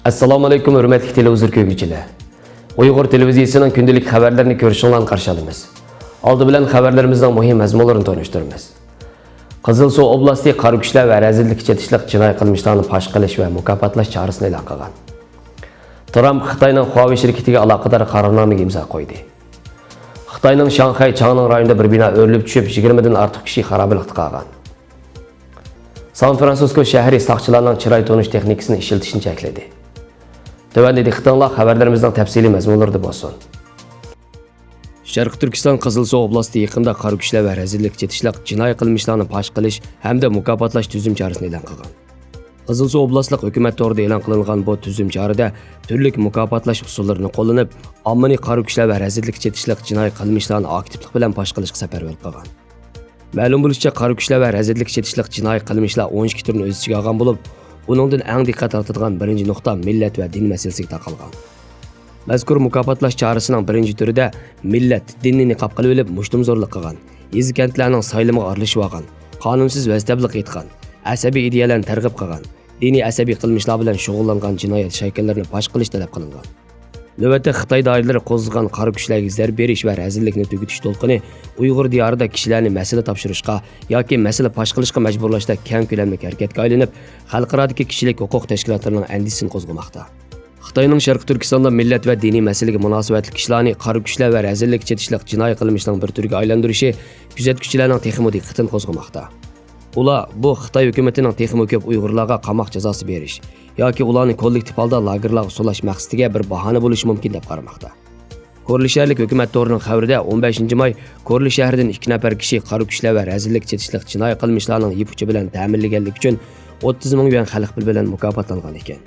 Assalomu alaykum hurmatli televizor ko'ruvchilar. Uyg'ur televiziyasining kundalik xabarlarini ko'rishinglarni qarshi olamiz. Oldi bilan xabarlarimizning muhim mazmunlarini tanishtiramiz. Qizilsuv oblasti qaror kuchlar va razillik chetishlik jinoiy qilmishlarni fosh qilish va mukofotlash chorasini e'lon qilgan. Tramp Xitoyning Huawei shirkatiga aloqador qarornomaga imzo qo'ydi. Xitoyning Shanxay Changning rayonida bir bino o'rilib tushib, 20 dan ortiq kishi xarobalikda qolgan. San Fransisko shahri soqchilarning chiroy tonish texnikasini ishlatishni chekladi. Tövəndə diqqətinizlə xəbərlərimizdən təfsili məzmunlarda bolsun. Şərq Türkistan Qızılsuv oblasti yaqında qaror kuchlar və rəzillik chetishlik jinoiy qilmishlarni fosh qilish hamda mukofotlash tuzum chorasini e'lon qilgan. Qızılsuv oblastlik hukumat tomonidan e'lon qilingan bu tuzum chorada turli mukofotlash usullarini qo'llanib, ommaviy qaror kuchlar va rəzillik chetishlik jinoiy qilmishlarni aktivlik bilan fosh qilishga safarbar qilgan. Ma'lum bo'lishicha, qaror kuchlar va rəzillik chetishlik jinoiy qilmishlar 12 turni o'z ichiga olgan bo'lib, Buningdan eng diqqat tortadigan birinchi nuqta millat va din masalasiga taqalgan. Mazkur mukofotlash chorasining birinchi turida millat dinni niqob qilib olib mushtumzorlik qilgan, yezi kentlarning saylimiga aralashib olgan, qonunsiz vaztablik etgan, asabiy ideyalarni targ'ib qilgan, diniy asabiy qilmishlar bilan shug'ullangan jinoyat shaykallarini fosh qilish talab qilingan. Navbatda Xitoy doiralari qo'zg'agan qaror kuchlarga zarb berish va razillikni tugutish to'lqini Uyg'ur diyorida kishilarni masala topshirishga yoki masala fosh qilishga majburlashda keng ko'lamli harakatga aylanib, xalqarodagi kishilik huquq tashkilotlarining andisini qo'zg'amoqda. Xitoyning Sharq Turkistonda millat va diniy masalaga munosabatli kishilarni qaror kuchlar va razillik chetishlik jinoiy qilmishning bir turiga aylantirishi kuzatuvchilarning texnik diqqatini qo'zg'amoqda. Ular bu Xitoy hukumatining texnik ko'p Uyg'urlarga qamoq jazosi berish yoki ularni kollektiv holda lagerlarga solash maqsadiga bir bahona bo'lishi mumkin deb qaramoqda. Korli shaharlik hukumat to'rining xabarida 15-may Korli shahridan 2 nafar kishi qaror kuchlar va razillik chetishlik jinoiy qilmishlarning yipuchi bilan ta'minlaganlik uchun 30 ming yuan xalq pul bilan mukofotlangan ekan.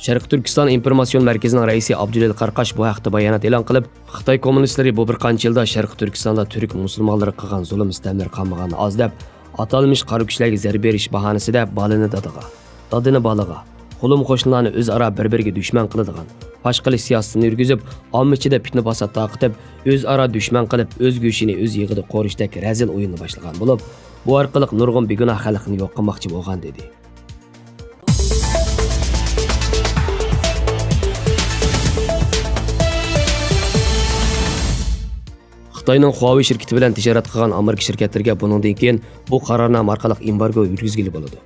Sharq Turkiston informatsion markazining raisi Abdulil Qarqash bu haqda bayonot e'lon qilib, Xitoy kommunistlari bu bir qancha yilda Sharq Turkistonda turk musulmonlari qilgan zulm istamlar qilmagan oz deb atalmış qaror kuchlarga zarb berish bahonasida balini dadini balaga, qo'lim qo'shnilarni o'zaro bir-biriga dushman qiladigan, fosh qilish siyosatini yurgizib, omma ichida fitna fasod taqitib, o'zaro dushman qilib, o'z go'shini o'z yig'ida qo'rishdek razil o'yinni boshlagan bo'lib, bu orqali nurg'un begunoh xalqni yo'q qilmoqchi bo'lgan dedi. Xitoyning Huawei shirkati bilan tijorat qilgan Amerika shirkatlariga buningdan keyin bu qarornoma orqali embargo yurgizgili bo'ladi.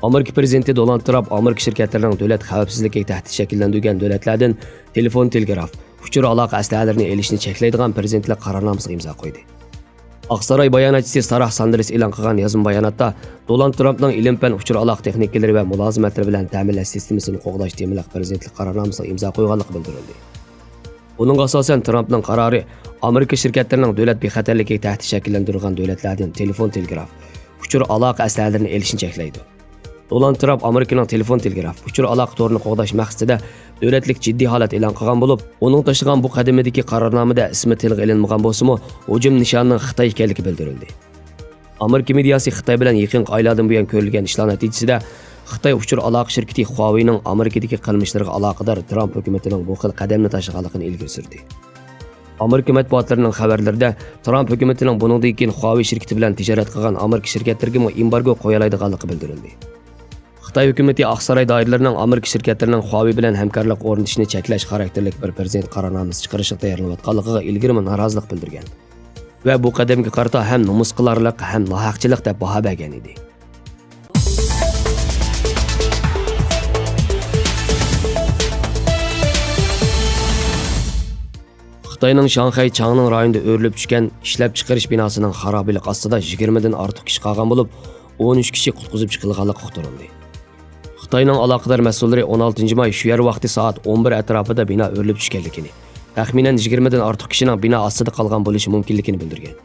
Amerika prezidenti Donald Trump Amerika shirkatlarining davlat xavfsizligiga tahdid shakllantirgan davlatlardan telefon, telegraf, uchur aloqa aslahalarini elishni cheklaydigan prezidentlik qarornomasiga imzo qo'ydi. Oqsaroy bayonotchisi Sarah Sanders e'lon qilgan yozma bayonotda Donald Trumpning ilm-fan uchur aloqa texnikalari va mulozimatlari bilan ta'minlash sistemasini qo'g'dash temiliq prezidentlik qarornomasiga imzo qo'yganligi bildirildi. Bunun asosan Trumpning qarori Amerika shirkatlarining davlat bexatarligiga tahdid shakllantirgan davlatlardan telefon, telegraf, uchur aloqa aslahalarini elishni cheklaydi. Donald Trump Amerikaning telefon, telegraf, uchur aloqa to'rini qo'g'dash maqsadida davlatlik jiddiy holat e'lon qilgan bo'lib, uning tashigan bu qadimidagi qarornomada ismi tilga ilinmagan bo'lsa-mu, hujum nishonining Xitoy ekanligi bildirildi. Amerika mediasi Xitoy bilan yaqin oylardan buyon ko'rilgan ishlar natijasida Xitoy uchur aloqa shirkati Huawei'ning Amerikadagi qilmishlariga aloqador Trump hukumatining bu xil qadamni tashiganligini ilgari surdi. Amerika matbuotlarining xabarlarida Trump hukumatining buningdan keyin Huawei shirkati bilan tijorat qilgan Amerika shirkatlariga embargo qo'yiladiganligi bildirildi. Xitoy hukumati Oqsaroy doiralarining Amerika shirkatlarining Huawei bilan hamkorlik o'rnatishni cheklash xarakterli bir prezident qarornomasi chiqarishga tayyorlanayotganligiga ilgari norozilik bildirgan va bu qadamga qarata ham nomus qilarlik ham nohaqchilik deb baho bergan edi. Xitoyning Shanxay Changning rayonida o'rilib tushgan ishlab chiqarish binosining xarobilik ostida 20 dan ortiq kishi qolgan bo'lib, 13 kishi qutqizib chiqilganligi uqtirildi. Xitoyning aloqador mas'ullari 16-may shu yer vaqti soat 11 atrofida bino o'rilib tushganligini, taxminan 20 dan ortiq kishining bino ostida qolgan bo'lishi mumkinligini bildirgan.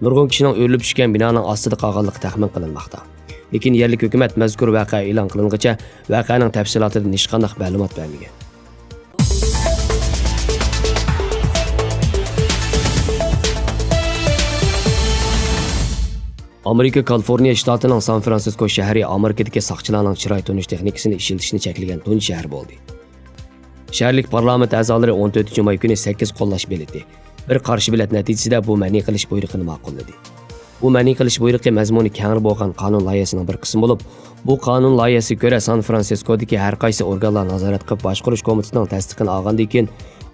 Nurg'un kishining o'rilib tushgan binoning ostida qolganligi taxmin qilinmoqda. Lekin yerlik hukumat mazkur voqea e'lon qilinguncha voqeaning tafsilotidan hech qanday ma'lumot bermagan. Amerika Kaliforniya shtatining San Fransisko shahri Amerikadagi soqchilarning chiroy tonish texnikasini ishlatishni cheklagan tunji shahar bo'ldi. Shaharlik parlament a'zolari 14-may kuni 8 qo'llash belgiladi. Bir qarshi bilat natijasida bu ma'ni qilish buyrug'ini ma'qulladi. Bu ma'ni qilish buyrug'i mazmuni keng bo'lgan qonun loyihasining bir qismi bo'lib, bu qonun loyihasiga ko'ra San-Fransiskodagi har qaysi organlar nazorat qilib boshqarish komitetining tasdiqini olgandan keyin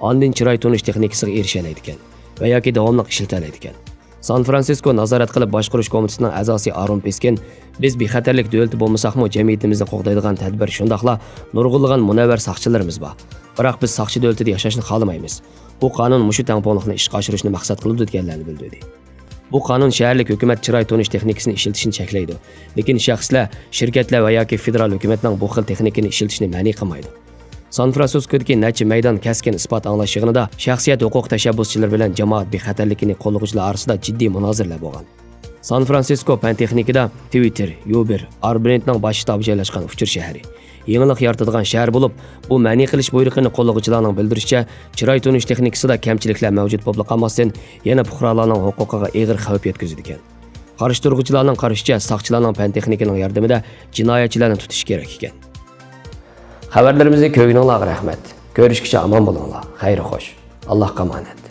ondan chiroy tonish texnikasiga erisha oladi ekan va yoki davomli ishlata oladi ekan. San-Fransisko nazorat qilib boshqarish komitetining a'zosi Aron Peskin, biz bexatarlik davlati bo'lmasaqmi, jamiyatimizni qo'g'daydigan tadbir shundaqla nurg'unlagan munavvar soqchilarimiz bor. Biroq biz soqchi davlatida yashashni xohlamaymiz. Bu qonun mushu tangponlikni ishga oshirishni maqsad qilib o'tganlarni bildirdi. Bu qonun shaharlik hukumat chiroy tonish texnikasini ishlatishni cheklaydi, lekin shaxslar, shirkatlar va yoki federal hukumatning bu xil texnikani ishlatishni ma'ni qilmaydi. San-Fransiskodagi necha maydon kaskin isbot anglash yig'inida shaxsiyat huquq tashabbuschilari bilan jamoat bexatarligini qo'llovchilar orasida jiddiy munozaralar bo'lgan. San-Fransisko fan texnikada Twitter, Uber, Airbnb'ning bosh shtabi joylashgan uchur shahri. Yangilik yaratadigan shahar bo'lib, bu ma'ni qilish buyrug'ini qo'llovchilarning bildirishicha, chiroy tonish texnikasida kamchiliklar mavjud bo'lib qolmasdan, yana fuqarolarning huquqiga og'ir xavf yetkazadi ekan. Qarshi turg'uvchilarning qarashicha, soqchilarning fan texnikaning yordamida jinoyatchilarni tutish kerak ekan. Xabarlarimizni ko'ringlarga rahmat. Ko'rishguncha omon bo'linglar. Xayr xo'sh. Allohga omonat.